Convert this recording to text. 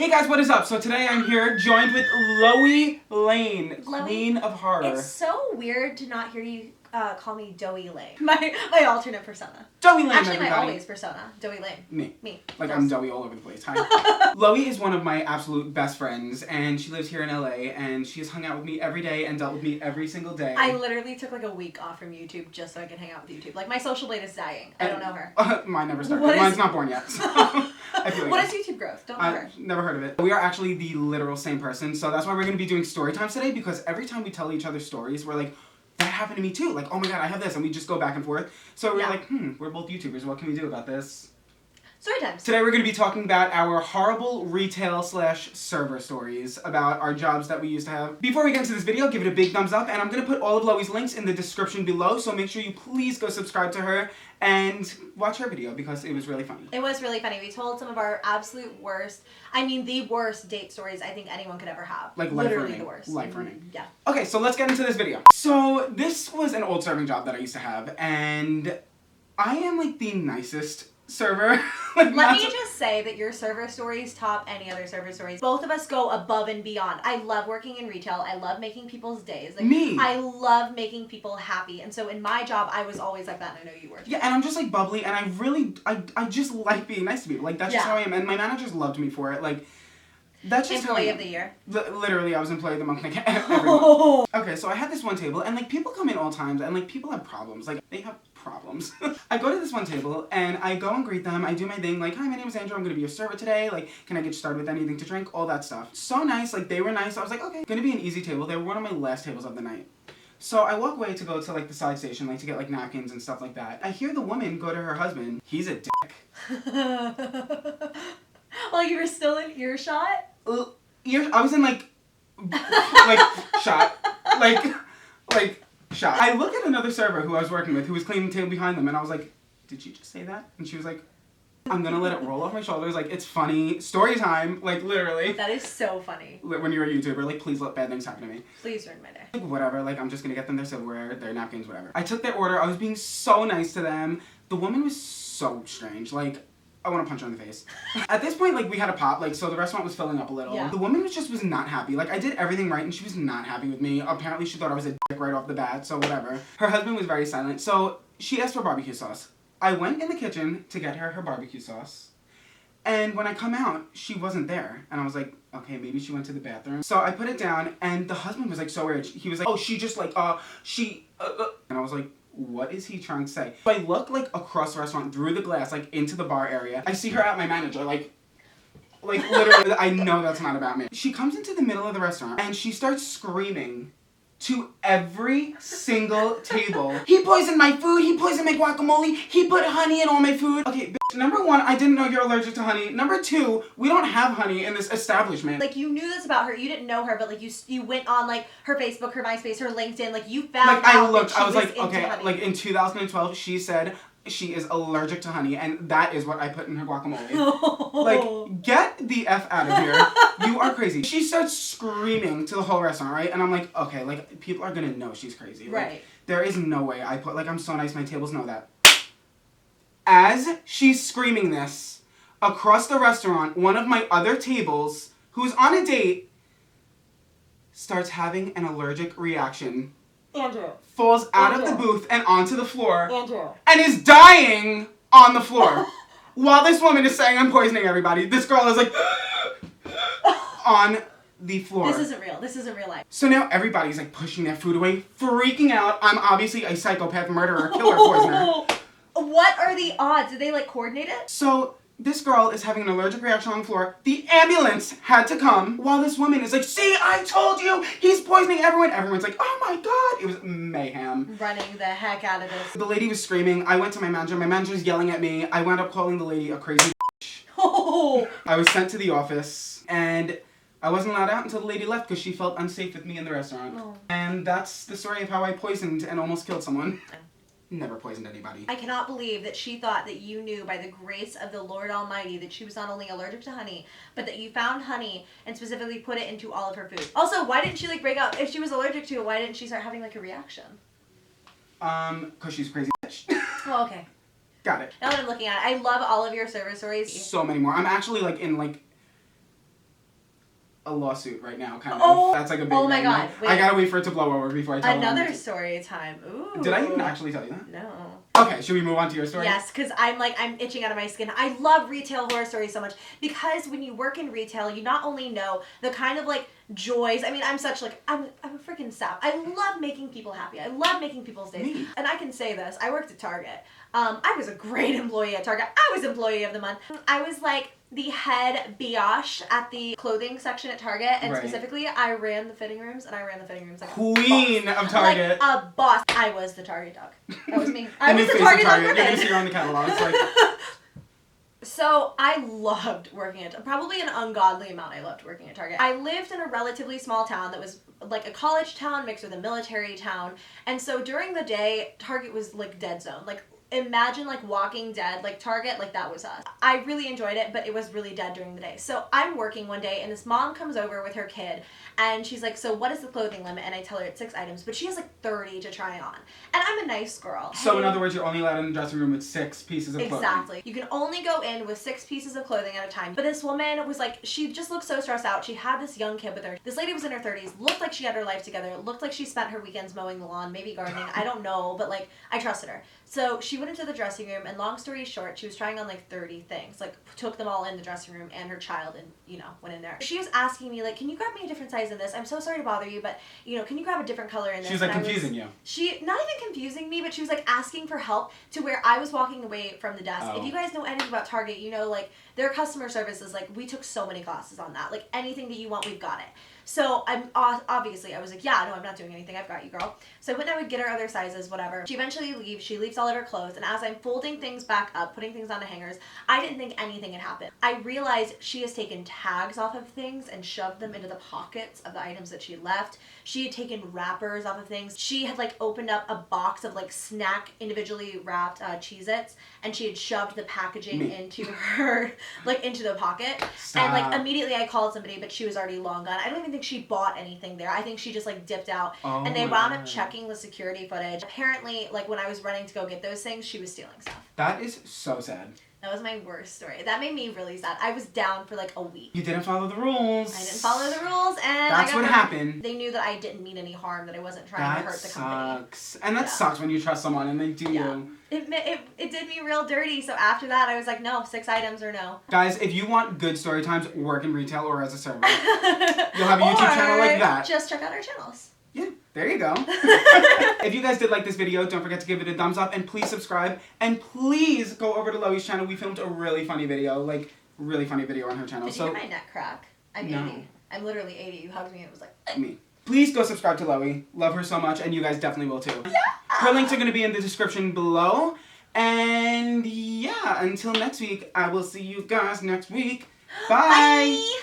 Hey guys, what is up? So today I'm here joined with LOEY LANE, Queen of Horror. It's so weird to not hear you call me Doey Lane. My alternate persona. Doey Lane, actually, everybody. my always persona. Doey Lane. Me. Like, yes. I'm doughy all over the place. Hi. LOEY is one of my absolute best friends, and she lives here in LA, and she has hung out with me every day and dealt with me every single day. I literally took like a week off from YouTube just so I could hang out with YouTube. Like, my social blade is dying. I don't know her. Mine never started. Mine's not born yet. So I feel like what is YouTube growth? Don't know her. Never heard of it. We are actually the literal same person, so that's why we're going to be doing story times today, because every time we tell each other stories, we're like, that happened to me too. Like, oh my god, I have this. And we just go back and forth. So we're like, we're both YouTubers. What can we do about this? Story times. Today we're going to be talking about our horrible retail/server stories about our jobs that we used to have. Before we get into this video, give it a big thumbs up. And I'm going to put all of LOEY's links in the description below. So make sure you please go subscribe to her and watch her video because it was really funny. It was really funny. We told some of our absolute worst, I mean the worst date stories I think anyone could ever have. Like literally the worst. Life-ruining. Yeah. Okay, so let's get into this video. So this was an old serving job that I used to have, and I am like the nicest server. Let me just say that your server stories top any other server stories. Both of us go above and beyond. I love working in retail. I love making people's days. Like, me. I love making people happy. And so in my job, I was always like that, and I know you were. Yeah, and I'm just like bubbly, and I just like being nice to people. Like, that's just how I am. And my managers loved me for it. Like, that's just Employee of the year. Literally, I was employee of the month. Like, every month. Okay, so I had this one table, and like people come in all times, and like people have problems. Like, they have problems. I go to this one table, and I go and greet them. I do my thing, like, hi, my name is Andrew. I'm gonna be your server today. Like, can I get you started with anything to drink? All that stuff. So nice. Like, they were nice. I was like, okay, gonna be an easy table. They were one of my last tables of the night. So I walk away to go to like the side station, like to get like napkins and stuff like that. I hear the woman go to her husband. He's a dick. Well, you were still in earshot? I was in like shot. Like shot. I look at another server who I was working with who was cleaning the table behind them, and I was like, did she just say that? And she was like, I'm gonna let it roll off my shoulders. Like, it's funny. Story time. Like, literally. That is so funny. When you're a YouTuber, like, please let bad things happen to me. Please ruin my day. Like, whatever. Like, I'm just gonna get them their silverware, their napkins, whatever. I took their order. I was being so nice to them. The woman was so strange. Like, I want to punch her in the face. At this point, like, we had a pop, like, so the restaurant was filling up a little. Yeah. The woman was not happy. Like, I did everything right, and she was not happy with me. Apparently, she thought I was a dick right off the bat, so whatever. Her husband was very silent, so she asked for barbecue sauce. I went in the kitchen to get her barbecue sauce, and when I come out, she wasn't there. And I was like, okay, maybe she went to the bathroom. So I put it down, and the husband was, like, so weird. He was like, oh, she just, like, and I was like, what is he trying to say? So I look, like, across the restaurant, through the glass, like, into the bar area. I see her at my manager, like, literally, I know that's not about me. She comes into the middle of the restaurant, and she starts screaming to every single table. He poisoned my food, he poisoned my guacamole, he put honey in all my food. Okay, bitch, number one, I didn't know you're allergic to honey. Number two, we don't have honey in this establishment. Like, you knew this about her, you didn't know her, but like, you went on like her Facebook, her MySpace, her LinkedIn, like you found like, out I looked, that she I was like, okay, honey. like in 2012, she said she is allergic to honey, and that is what I put in her guacamole. Like, get the F out of here. You are crazy. She starts screaming to the whole restaurant, right? And I'm like, okay, like, people are gonna know she's crazy. Like, right. There is no way I put, like, I'm so nice, my tables know that. As she's screaming this, across the restaurant, one of my other tables, who's on a date, starts having an allergic reaction. Andrew. Falls out of the booth and onto the floor. Andrew. And is dying on the floor. While this woman is saying, I'm poisoning everybody, this girl is like, on the floor. This isn't real. This isn't real life. So now everybody's like pushing their food away, freaking out. I'm obviously a psychopath, murderer, killer, poisoner. What are the odds? Did they like coordinate it? So this girl is having an allergic reaction on the floor. The ambulance had to come while this woman is like, see, I told you, he's poisoning everyone. Everyone's like, oh my god. It was mayhem. Running the heck out of this. The lady was screaming. I went to my manager. My manager's yelling at me. I wound up calling the lady a crazy bitch. I was sent to the office, and I wasn't allowed out until the lady left because she felt unsafe with me in the restaurant. Oh. And that's the story of how I poisoned and almost killed someone. Never poisoned anybody. I cannot believe that she thought that you knew by the grace of the Lord Almighty that she was not only allergic to honey, but that you found honey and specifically put it into all of her food. Also, why didn't she like break out? If she was allergic to it, why didn't she start having like a reaction? Cause she's a crazy bitch. Oh, okay. Got it. Now that I'm looking at it, I love all of your service stories. So many more. I'm actually like in like a lawsuit right now, kind of. Oh, That's like a big oh my thing. God, wait. I gotta wait for it to blow over before I tell Another them. story time. Ooh. Did I even actually tell you that? No. Okay, should we move on to your story? Yes, because I'm itching out of my skin. I love retail horror stories so much because when you work in retail, you not only know the kind of like joys. I mean, I'm such like, I'm a freaking sap. I love making people happy. I love making people's days. Me. And I can say this, I worked at Target. I was a great employee at Target. I was employee of the month. I was like the head biatch at the clothing section at Target, and specifically, I ran the fitting rooms, and I ran the fitting rooms like Queen of Target. Like a boss. I was the Target dog. That was me. I was the Target dog. You're gonna see her on the catalog. It's like. So I loved working at, probably an ungodly amount I loved working at Target. I lived in a relatively small town that was like a college town mixed with a military town. And so during the day, Target was like dead zone. Like imagine like Walking Dead, like Target, like that was us. I really enjoyed it, but it was really dead during the day. So I'm working one day and this mom comes over with her kid and she's like, so what is the clothing limit? And I tell her it's 6 items, but she has like 30 to try on. And I'm a nice girl. So in other words, you're only allowed in the dressing room with 6 pieces of clothing. Exactly. You can only go in with 6 pieces of clothing at a time. But this woman was like, she just looked so stressed out. She had this young kid with her. This lady was in her 30s, looked like she had her life together, looked like she spent her weekends mowing the lawn, maybe gardening, I don't know, but like, I trusted her. So she went into the dressing room, and long story short, she was trying on like 30 things, like took them all in the dressing room and her child, and you know, went in there. She was asking me like, can you grab me a different size in this? I'm so sorry to bother you, but you know, can you grab a different color in this? She was like confusing you. She, not even confusing me, but she was like asking for help to where I was walking away from the desk. If you guys know anything about Target, you know like their customer service is like, we took so many classes on that. Like anything that you want, we've got it. So I'm obviously, I was like, yeah, no, I'm not doing anything. I've got you, girl. So I went and I would get her other sizes, whatever. She eventually leaves. She leaves all of her clothes. And as I'm folding things back up, putting things onto hangers, I didn't think anything had happened. I realized she has taken tags off of things and shoved them into the pockets of the items that she left. She had taken wrappers off of things. She had like opened up a box of like snack individually wrapped Cheez-Its, and she had shoved the packaging into her, like into the pocket. Stop. And like immediately I called somebody, but she was already long gone. I don't even think she bought anything there. I think she just like dipped out. Oh, and they wound up checking the security footage. Apparently, like when I was running to go get those things, she was stealing stuff. That is so sad. That was my worst story. That made me really sad. I was down for like a week. You didn't follow the rules. I didn't follow the rules, and that's what happened. They knew that I didn't mean any harm, that I wasn't trying to hurt the company. Sucks. And that sucks when you trust someone and they do you. It did me real dirty, so after that I was like, no, 6 items or no. Guys, if you want good story times, work in retail or as a server. You'll have a YouTube channel like that. Just check out our channels. Yeah, there you go. If you guys did like this video, don't forget to give it a thumbs up and please subscribe. And please go over to Loey's channel. We filmed a really funny video, like really funny video on her channel. Did you hear my neck crack? I'm 80. I'm literally 80. You hugged me and it was like... Me. Please go subscribe to Loey. Love her so much, and you guys definitely will too. Yeah! Her links are going to be in the description below. And yeah, until next week, I will see you guys next week. Bye! Bye!